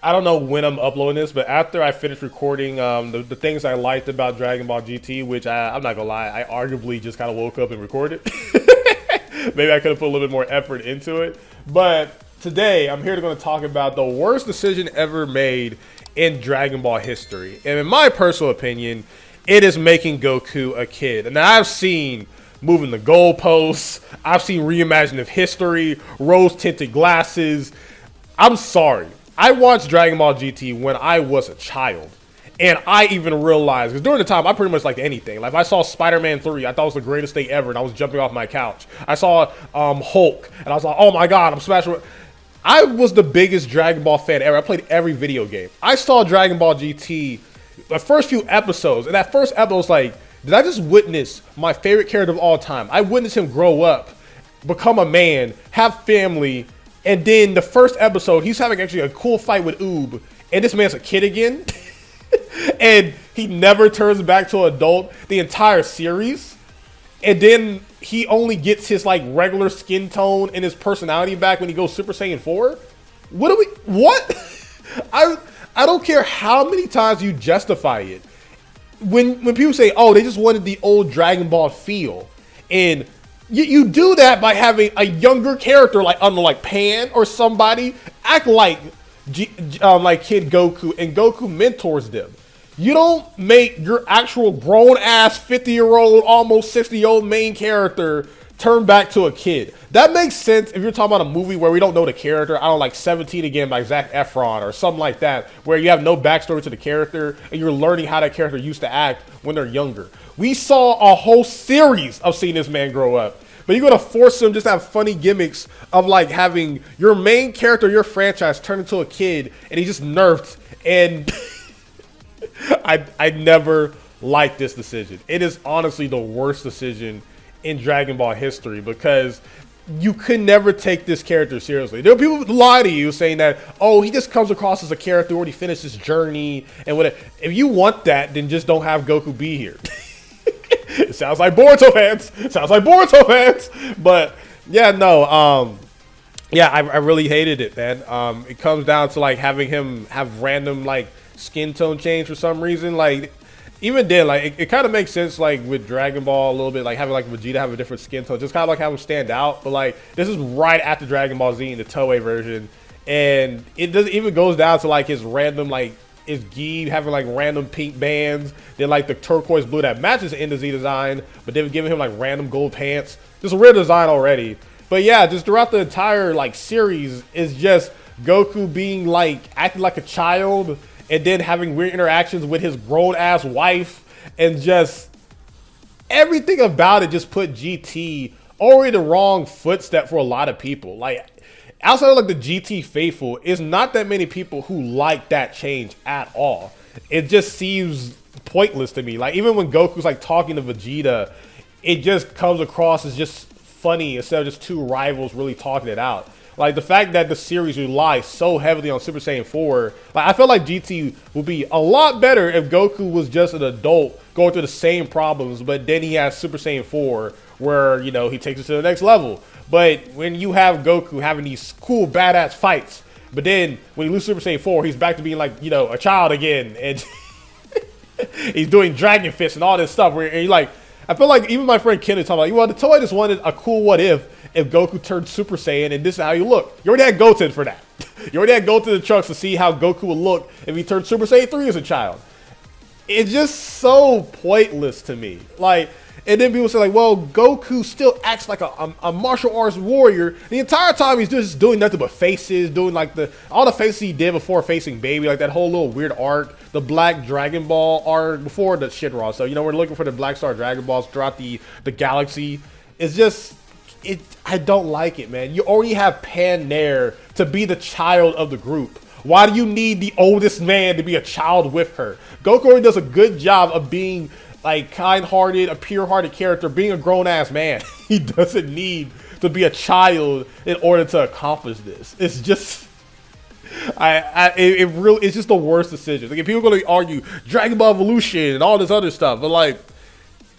I don't know when I'm uploading this, but after I finished recording the things I liked about Dragon Ball GT, which I'm not gonna lie, I arguably just kind of woke up and recorded. Maybe I could have put a little bit more effort into it. But today, I'm here to talk about the worst decision ever made in Dragon Ball history. And in my personal opinion, it is making Goku a kid. And I've seen moving the goalposts, I've seen reimagining of history, rose-tinted glasses. I'm sorry. I watched Dragon Ball GT when I was a child. And I even realized, because during the time, I pretty much liked anything. Like, if I saw Spider-Man 3, I thought it was the greatest thing ever, and I was jumping off my couch. I saw Hulk, and I was like, oh my god, I'm smashing. I was the biggest Dragon Ball fan ever. I played every video game. I saw Dragon Ball GT, the first few episodes, and that first episode was like, did I just witness my favorite character of all time? I witnessed him grow up, become a man, have family, and then the first episode, he's having actually a cool fight with Oob, and this man's a kid again. And he never turns back to an adult the entire series. And then he only gets his like regular skin tone and his personality back when he goes Super Saiyan 4. What? I don't care how many times you justify it. When people say, oh, they just wanted the old Dragon Ball feel. And you do that by having a younger character like Pan or somebody act like Kid Goku, and Goku mentors them. You don't make your actual grown-ass 50-year-old, almost 60-year-old main character turn back to a kid. That makes sense if you're talking about a movie where we don't know the character. I don't like 17 again by Zac Efron or something like that, where you have no backstory to the character and you're learning how that character used to act when they're younger. We saw a whole series of seeing this man grow up. But you're going to force him just to have funny gimmicks of like having your main character, your franchise turn into a kid, and he just nerfed. And I never liked this decision. It is honestly the worst decision in Dragon Ball history because you could never take this character seriously. There are people who lie to you saying that, oh, he just comes across as a character who already finished his journey and whatever. If you want that, then just don't have Goku be here. It sounds like Boruto fans. But yeah, no. Yeah, I really hated it, man. It comes down to like having him have random like skin tone change for some reason. Like even then, like it kind of makes sense like with Dragon Ball a little bit, like having like Vegeta have a different skin tone, just kind of like have him stand out. But like this is right after Dragon Ball Z in the Toei version, and it doesn't even goes down to like his random like. Is Gi having like random pink bands, then like the turquoise blue that matches the End of Z design, but they've given him like random gold pants. Just a weird design already. But yeah, just throughout the entire like series is just Goku being like acting like a child and then having weird interactions with his grown ass wife, and just everything about it just put GT already the wrong footstep for a lot of people. Like outside of like the GT faithful, it's not that many people who like that change at all. It just seems pointless to me. Like even when Goku's like talking to Vegeta, it just comes across as just funny instead of just two rivals really talking it out. Like the fact that the series relies so heavily on Super Saiyan 4, like I feel like GT would be a lot better if Goku was just an adult going through the same problems, but then he has Super Saiyan 4 where, you know, he takes it to the next level. But when you have Goku having these cool, badass fights, but then when he loses Super Saiyan 4, he's back to being like, you know, a child again. And he's doing Dragon Fist and all this stuff. Where you're like, I feel like even my friend Ken is talking about, well, the Toei just wanted a cool what if Goku turned Super Saiyan and this is how you look. You already had Goten for that. You already had Goten and Trunks to see how Goku would look if he turned Super Saiyan 3 as a child. It's just so pointless to me. Like, and then people say like, well, Goku still acts like a martial arts warrior. The entire time he's just doing nothing but faces, doing like all the faces he did before facing Baby, like that whole little weird arc, the Black Dragon Ball arc before the Shinra. So, you know, we're looking for the Black Star Dragon Balls throughout the galaxy. It's just, I don't like it, man. You already have Pan there to be the child of the group. Why do you need the oldest man to be a child with her? Goku already does a good job of being like kind-hearted, a pure-hearted character, being a grown-ass man. He doesn't need to be a child in order to accomplish this. It's just, it's just the worst decision. Like if people are going to argue Dragon Ball Evolution and all this other stuff, but like,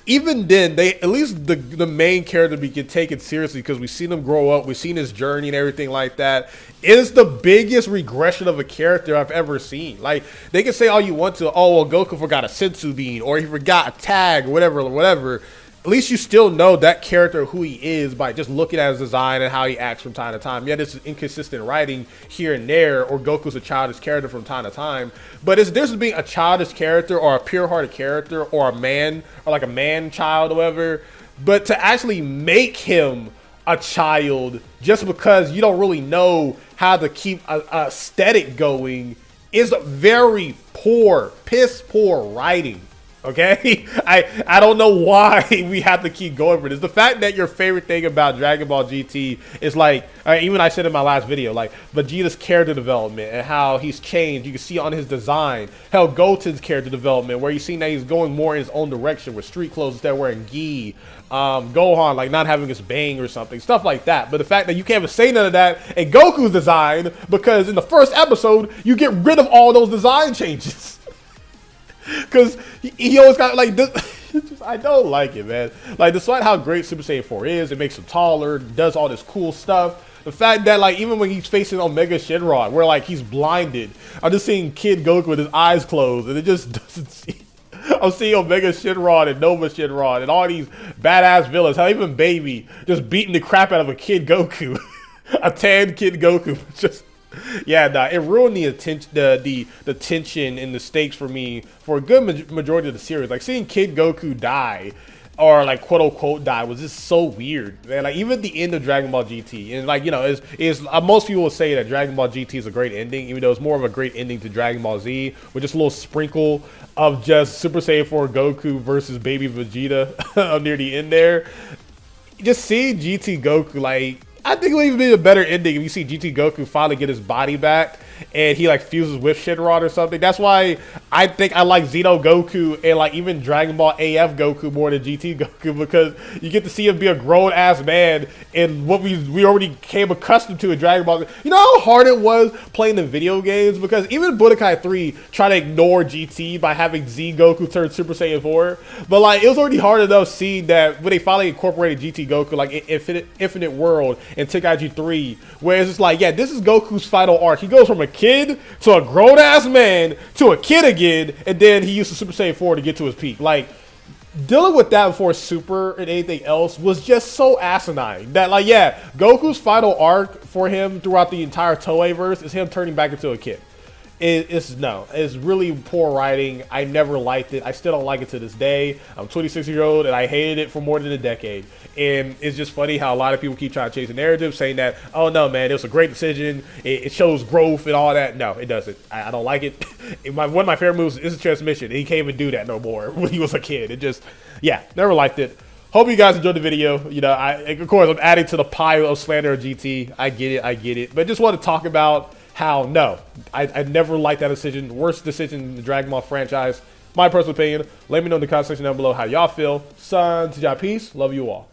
even then, they at least the main character be get taken seriously because we've seen him grow up, we've seen his journey and everything like that. It is the biggest regression of a character I've ever seen. Like, they can say all you want to, oh well, Goku forgot a sensu bean or he forgot a tag or whatever. At least you still know that character, who he is, by just looking at his design and how he acts from time to time. Yeah, this is inconsistent writing here and there, or Goku's a childish character from time to time. But it's this is being a childish character or a pure-hearted character or a man, or like a man-child or whatever. But to actually make him a child just because you don't really know how to keep a aesthetic going is very poor, piss poor writing. Okay, I don't know why we have to keep going for this. The fact that your favorite thing about Dragon Ball GT is like, even I said in my last video, like Vegeta's character development and how he's changed. You can see on his design. Hell, Goten's character development, where you see that he's going more in his own direction with street clothes instead of wearing gi. Gohan like not having his bang or something, stuff like that. But the fact that you can't even say none of that in Goku's design, because in the first episode you get rid of all those design changes. Because he always got like this. I don't like it, man. Like, despite how great Super Saiyan 4 is, it makes him taller, does all this cool stuff. The fact that like even when he's facing Omega Shenron, where like he's blinded, I'm just seeing Kid Goku with his eyes closed, and it just doesn't see. I'm seeing Omega Shenron and Nova Shenron and all these badass villains. How even Baby just beating the crap out of a Kid Goku, a tan Kid Goku, just. Yeah, nah, it ruined the attention, the tension and the stakes for me for a good majority of the series. Like seeing Kid Goku die, or like quote unquote die, was just so weird, man. Like even the end of Dragon Ball GT, and like, you know, is most people will say that Dragon Ball GT is a great ending, even though it's more of a great ending to Dragon Ball Z, with just a little sprinkle of just Super Saiyan 4 Goku versus Baby Vegeta near the end there. Just seeing GT Goku, like, I think it would even be a better ending if you see GT Goku finally get his body back and he like fuses with Shenron or something. That's why I think I like Xeno Goku and like even Dragon Ball AF Goku more than GT Goku, because you get to see him be a grown ass man in what we already came accustomed to in Dragon Ball. You know how hard it was playing the video games, because even Budokai 3 tried to ignore GT by having Z Goku turn Super Saiyan 4, but like it was already hard enough seeing that when they finally incorporated GT Goku like in Infinite World and Tenkaichi 3, where it's just like, yeah, this is Goku's final arc. He goes from a kid to a grown-ass man to a kid again, and then he used the Super Saiyan 4 to get to his peak. Like, dealing with that before Super and anything else was just so asinine that, like, yeah, Goku's final arc for him throughout the entire Toei verse is him turning back into a kid. It's really poor writing. I never liked it. I still don't like it to this day. I'm 26-year-old and I hated it for more than a decade. And it's just funny how a lot of people keep trying to chase the narrative, saying that, oh no, man, it was a great decision. It shows growth and all that. No, it doesn't. I don't like it. One of my favorite moves is the transmission. And he can't even do that no more when he was a kid. It just, yeah, never liked it. Hope you guys enjoyed the video. You know, of course, I'm adding to the pile of slander of GT. I get it. But just want to talk about how, no, I never liked that decision. Worst decision in the Dragon Ball franchise. My personal opinion. Let me know in the comment section down below how y'all feel. SonTj, peace. Love you all.